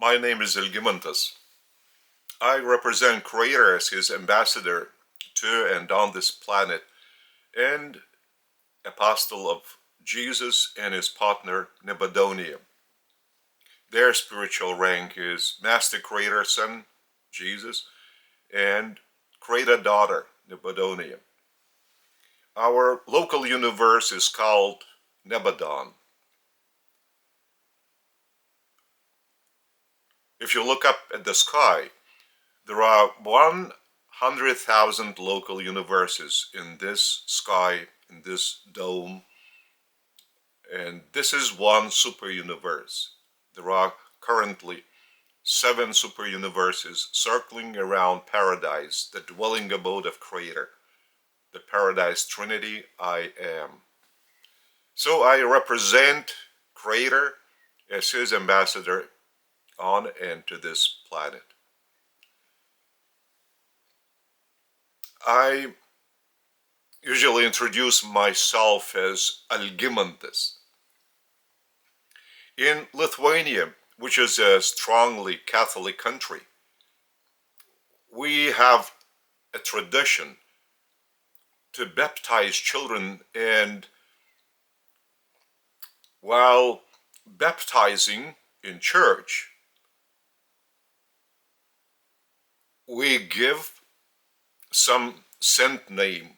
My name is Algimantas. I represent Creator as his ambassador to and on this planet, and apostle of Jesus and his partner Nebuchadnezzar. Their spiritual rank is Master Creator Son, Jesus, and Creator Daughter, Nebuchadnezzar. Our local universe is called Nebadon. If you look up at the sky, there are 100,000 local universes in this sky, in this dome, and this is one super universe. There are currently 7 super universes circling around Paradise, the dwelling abode of Creator, the Paradise Trinity, I am. So I represent Creator as his ambassador on and to this planet. I usually introduce myself as Algimantas. In Lithuania, which is a strongly Catholic country, we have a tradition to baptize children, and while baptizing in church, we give some saint name.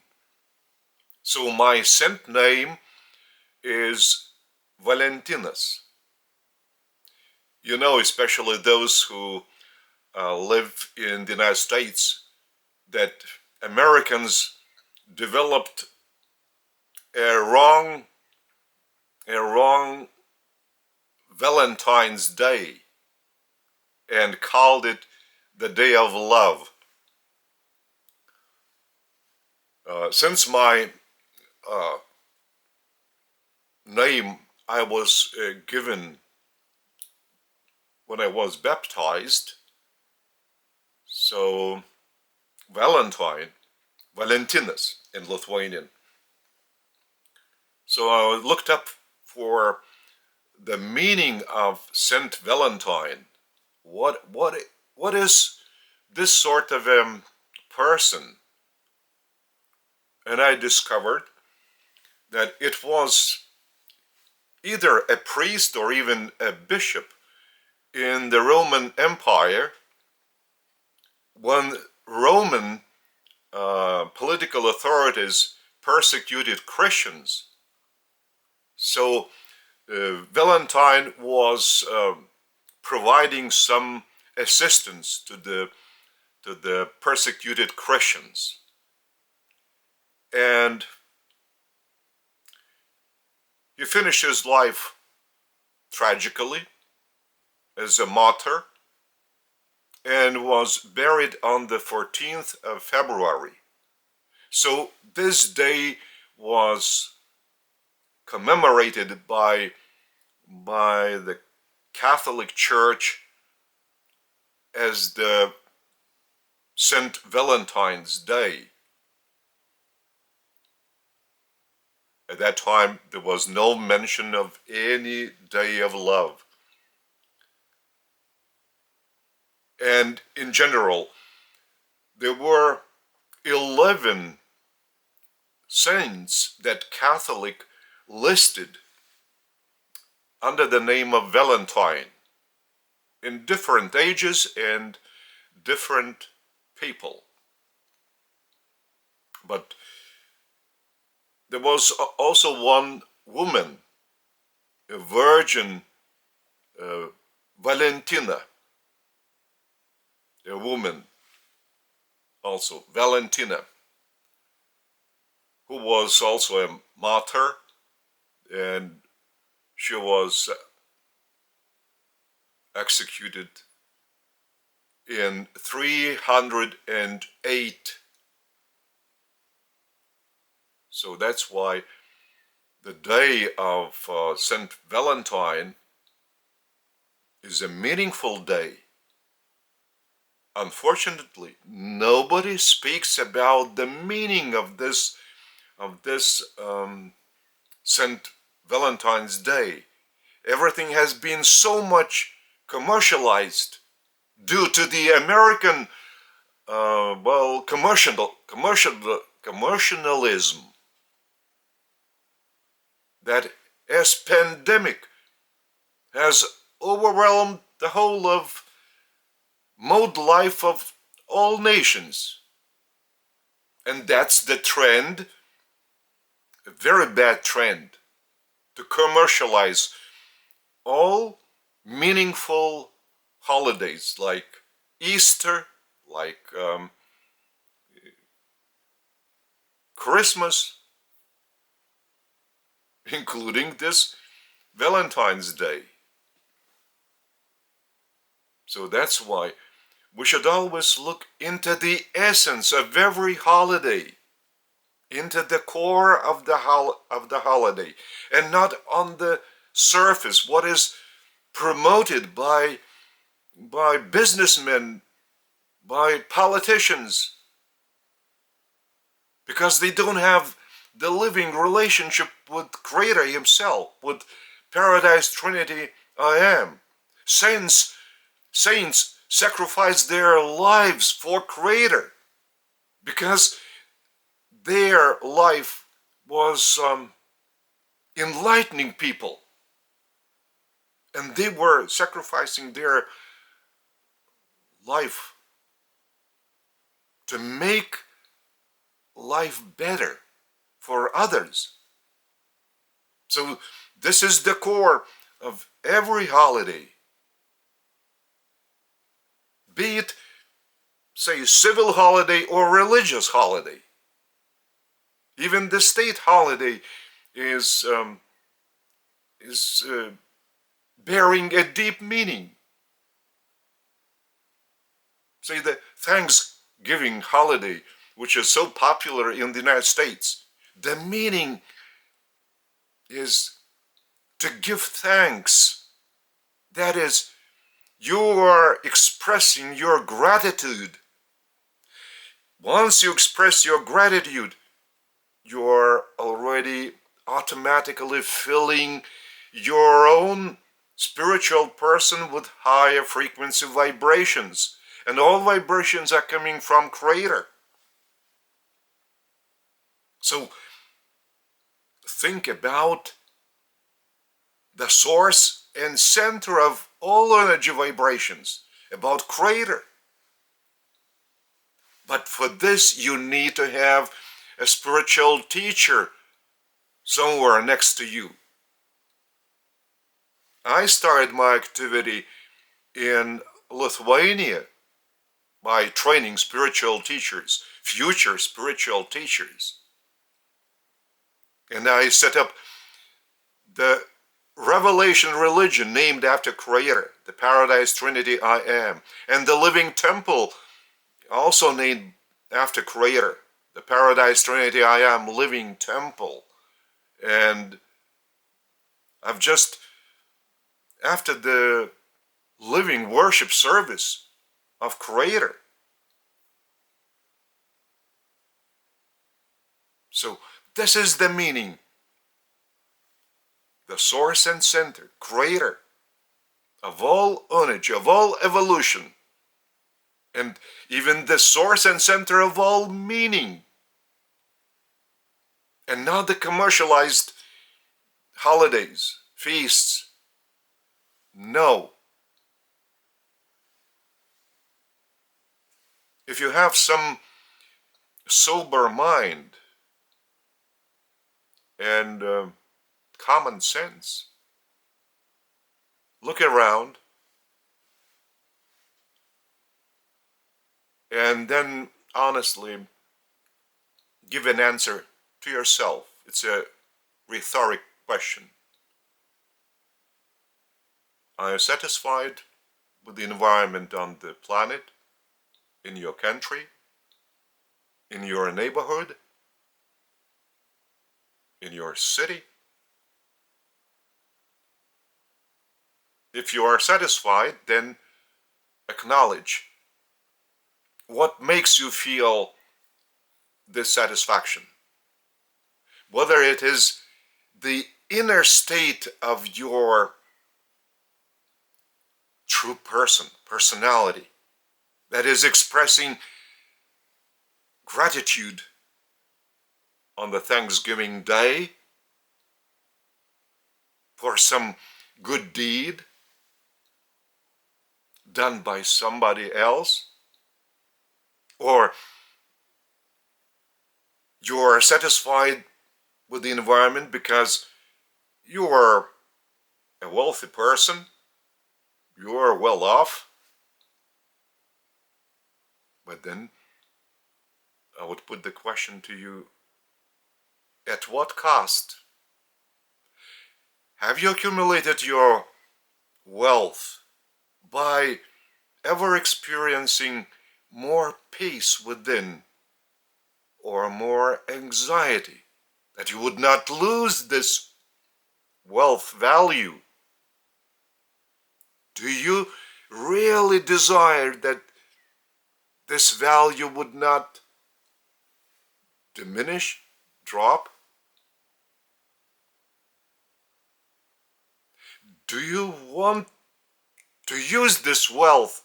So my saint name is Valentinas. You know, especially those who live in the United States, that Americans developed a wrong Valentine's Day and called it the Day of Love. Since my name I was given when I was baptized, so Valentine, Valentinas in Lithuanian. So I looked up for the meaning of Saint Valentine. What is this sort of person? And I discovered that it was either a priest or even a bishop in the Roman Empire when Roman political authorities persecuted Christians. So Valentine was providing some assistance to the persecuted Christians. And he finished his life tragically as a martyr and was buried on the 14th of February. So this day was commemorated by the Catholic Church as the Saint Valentine's Day. At that time, there was no mention of any day of love. And in general, there were 11 saints that Catholic listed under the name of Valentine in different ages and different people. But there was also one woman, a virgin, Valentina, a woman also, Valentina, who was also a martyr, and she was executed in 308. So that's why the day of Saint Valentine is a meaningful day. Unfortunately, nobody speaks about the meaning of this Saint Valentine's Day. Everything has been so much commercialized due to the American commercialism that as pandemic has overwhelmed the whole of mode life of all nations. And that's the trend, a very bad trend, to commercialize all meaningful holidays like Easter, like Christmas, including this Valentine's Day. So that's why we should always look into the essence of every holiday, into the core of the holiday, and not on the surface, what is promoted by businessmen, by politicians, because they don't have the living relationship with Creator Himself, with Paradise Trinity I Am. Saints sacrifice their lives for Creator because their life was enlightening people, and they were sacrificing their life to make life better for others. So this is the core of every holiday, be it, say, civil holiday or religious holiday. Even the state holiday is bearing a deep meaning. Say the Thanksgiving holiday, which is so popular in the United States, the meaning is to give thanks. That is, you are expressing your gratitude. Once you express your gratitude, you're already automatically filling your own spiritual person with higher frequency vibrations. And all vibrations are coming from Creator. So think about the source and center of all energy vibrations, about Creator. But for this, you need to have a spiritual teacher somewhere next to you. I started my activity in Lithuania by training spiritual teachers, future spiritual teachers. And I set up the Revelation religion named after Creator, the Paradise Trinity I Am, and the Living Temple, also named after Creator, the Paradise Trinity I Am Living Temple. And I've just, after the living worship service of Creator. So this is the meaning. The source and center, Creator of all energy, of all evolution, and even the source and center of all meaning. And not the commercialized holidays, feasts. No. If you have some sober mind and common sense, look around and then honestly give an answer to yourself. It's a rhetoric question. Are you satisfied with the environment on the planet, in your country, in your neighborhood, in your city? If you are satisfied, then acknowledge what makes you feel this satisfaction. Whether it is the inner state of your true person, personality, that is expressing gratitude on the Thanksgiving Day for some good deed done by somebody else, or you're satisfied with the environment because you're a wealthy person, you're well off. But then I would put the question to you, at what cost? Have you accumulated your wealth by ever experiencing more peace within or more anxiety that you would not lose this wealth value? Do you really desire that this value would not diminish, drop? Do you want to use this wealth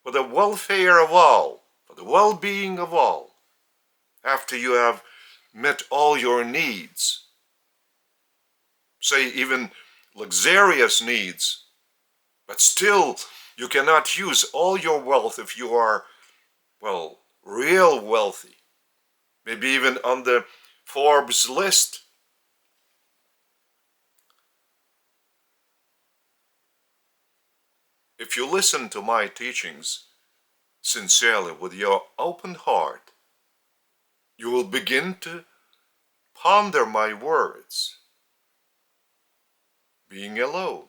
for the welfare of all, for the well-being of all, after you have met all your needs, say even luxurious needs, but still you cannot use all your wealth if you are, well, real wealthy, maybe even on the Forbes list? If you listen to my teachings sincerely with your open heart, you will begin to ponder my words, being alone.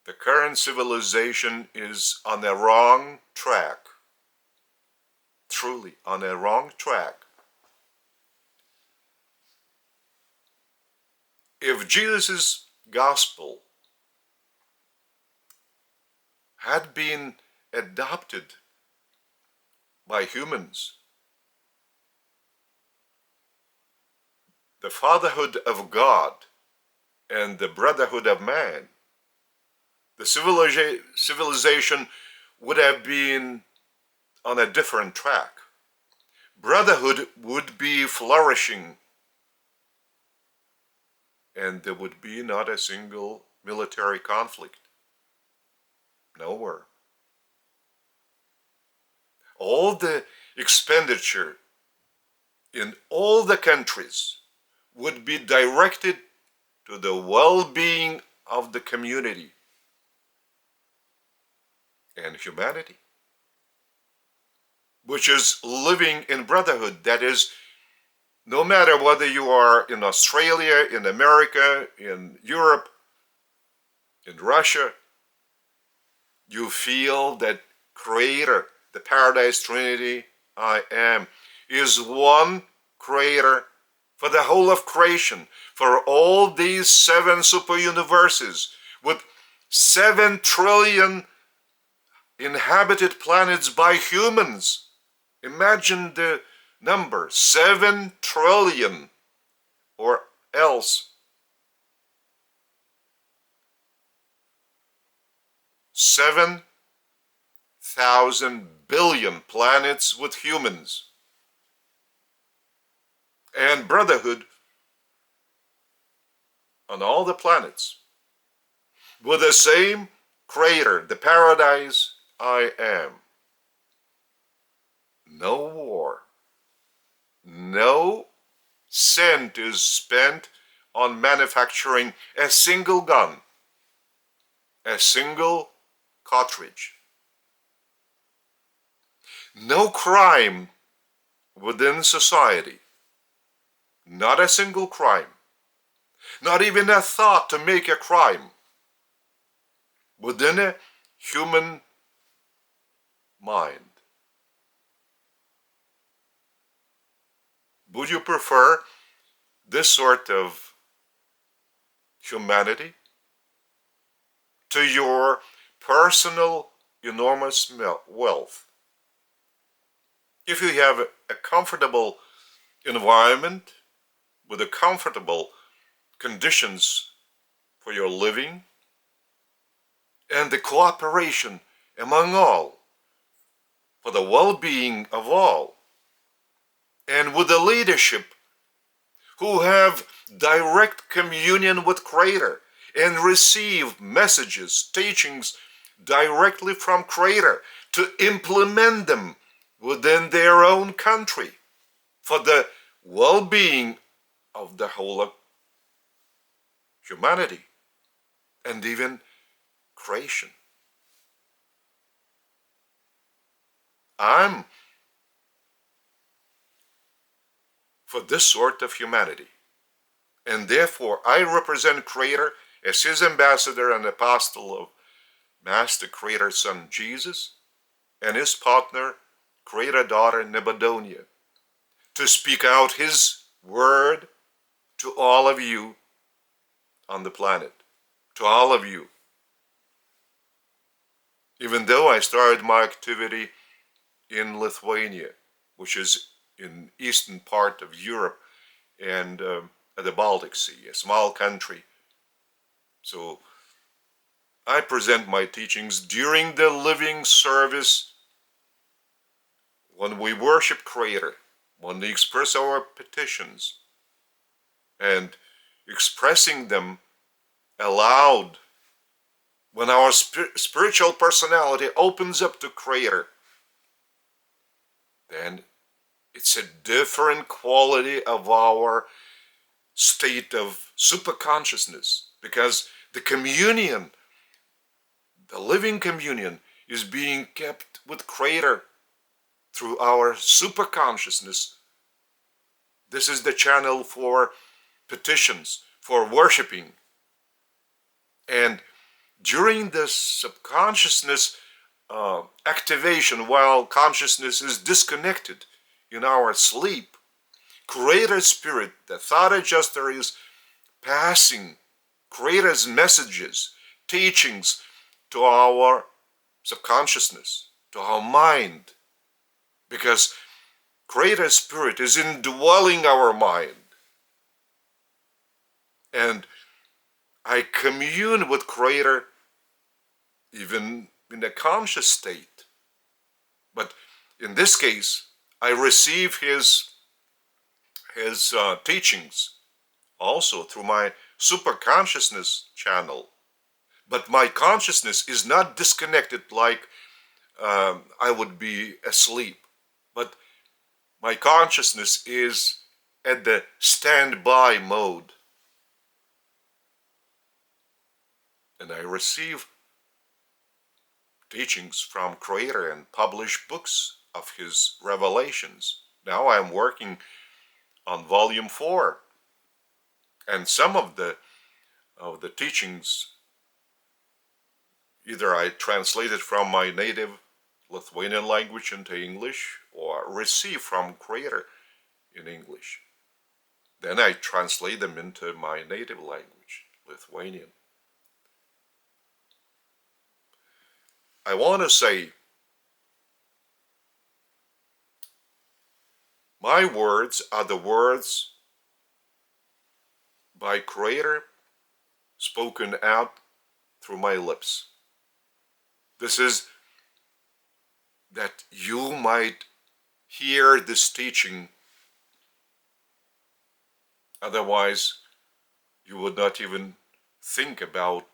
The current civilization is on a wrong track, truly on a wrong track. If Jesus' gospel had been adopted by humans, the fatherhood of God and the brotherhood of man, the civilization would have been on a different track. Brotherhood would be flourishing, and there would be not a single military conflict. Nowhere. All the expenditure in all the countries would be directed to the well-being of the community and humanity, which is living in brotherhood. That is, no matter whether you are in Australia, in America, in Europe, in Russia, you feel that Creator, the Paradise Trinity, I am, is one Creator for the whole of creation, for all these 7 super universes with 7 trillion inhabited planets by humans. Imagine the number, 7 trillion, or else 7,000 billion planets with humans. And brotherhood on all the planets with the same Creator, the Paradise I am. No war, no cent is spent on manufacturing a single gun, a single cartridge. No crime within society, not a single crime, not even a thought to make a crime within a human mind. Would you prefer this sort of humanity to your personal enormous wealth? If you have a comfortable environment with a comfortable conditions for your living, and the cooperation among all, for the well-being of all, and with the leadership who have direct communion with Creator and receive messages, teachings directly from Creator to implement them within their own country for the well-being of the whole of humanity and even creation. I'm for this sort of humanity, and therefore I represent Creator as His ambassador and apostle of Master Creator Son Jesus and His partner Creator Daughter Nebuchadnezzar, to speak out His word to all of you on the planet, to all of you. Even though I started my activity in Lithuania, which is in eastern part of Europe and at the Baltic Sea, a small country. So I present my teachings during the living service when we worship Creator, when we express our petitions, and expressing them aloud, when our spiritual personality opens up to Creator, then it's a different quality of our state of superconsciousness, because the communion, the living communion, is being kept with Creator through our superconsciousness. This is the channel for petitions, for worshiping. And during this subconsciousness activation, while consciousness is disconnected in our sleep, Creator Spirit, the thought adjuster, is passing Creator's messages, teachings to our subconsciousness, to our mind, because Creator Spirit is indwelling our mind. And I commune with Creator even in a conscious state. But in this case, I receive His teachings also through my superconsciousness channel. But my consciousness is not disconnected like I would be asleep. But my consciousness is at the standby mode. And I receive teachings from Creator and publish books of His revelations. Now I'm working on volume 4. And some of the teachings, either I translated from my native Lithuanian language into English, or receive from Creator in English. Then I translate them into my native language, Lithuanian. I want to say, my words are the words by Creator spoken out through my lips. This is that you might hear this teaching, otherwise you would not even think about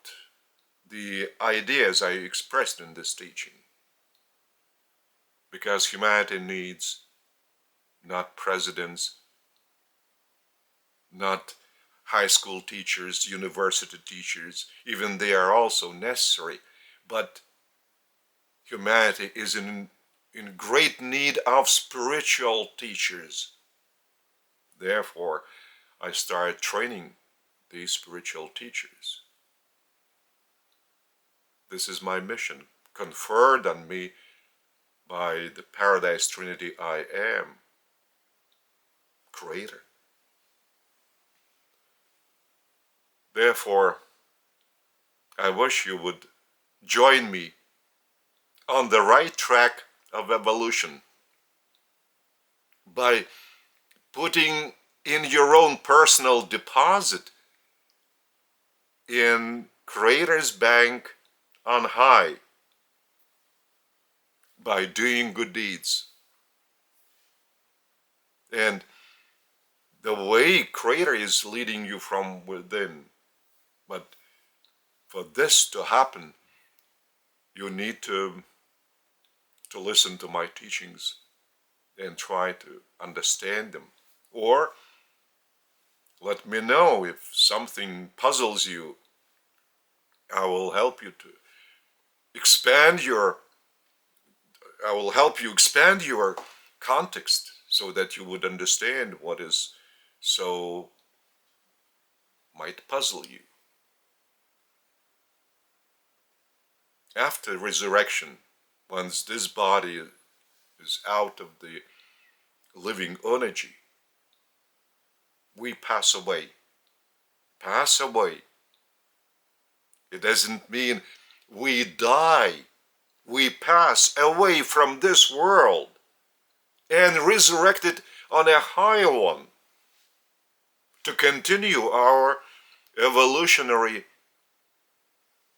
the ideas I expressed in this teaching. Because humanity needs not presidents, not high school teachers, university teachers, even they are also necessary, but humanity is in great need of spiritual teachers. Therefore, I started training these spiritual teachers. This is my mission, conferred on me by the Paradise Trinity I Am, Creator. Therefore, I wish you would join me on the right track of evolution by putting in your own personal deposit in Creator's bank on high by doing good deeds. And the way Creator is leading you from within. But for this to happen, you need to listen to my teachings and try to understand them. Or let me know if something puzzles you. I will help you to expand your, I will help you expand your context so that you would understand what is so might puzzle you. After resurrection, once this body is out of the living energy, we pass away. Pass away. It doesn't mean we die. We pass away from this world and resurrected on a higher one to continue our evolutionary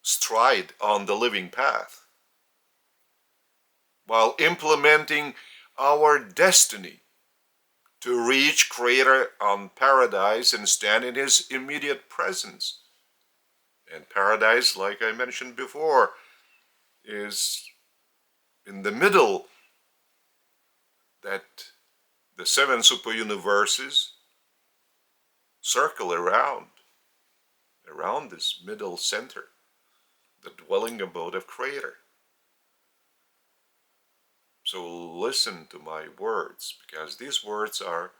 stride on the living path while implementing our destiny to reach Creator on Paradise and stand in His immediate presence. And Paradise, like I mentioned before, is in the middle, that the 7 super-universes circle around this middle center, the dwelling abode of Creator. So listen to my words, because these words are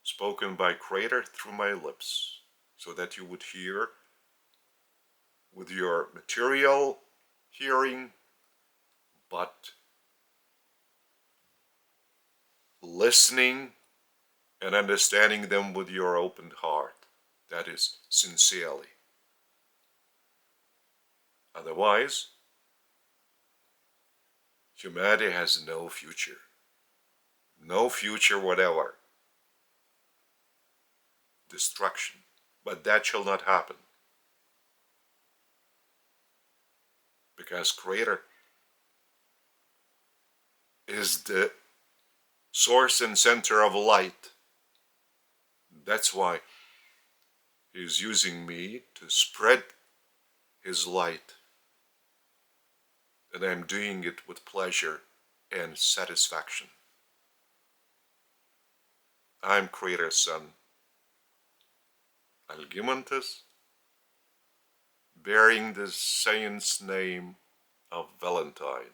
spoken by Creator through my lips, so that you would hear with your material hearing, but listening and understanding them with your open heart, that is, sincerely. Otherwise, humanity has no future. No future whatever. Destruction. But that shall not happen. Because Creator is the source and center of light. That's why He's using me to spread His light. And I'm doing it with pleasure and satisfaction. I'm Creator's son, Algimantas, bearing the saint's name of Valentine.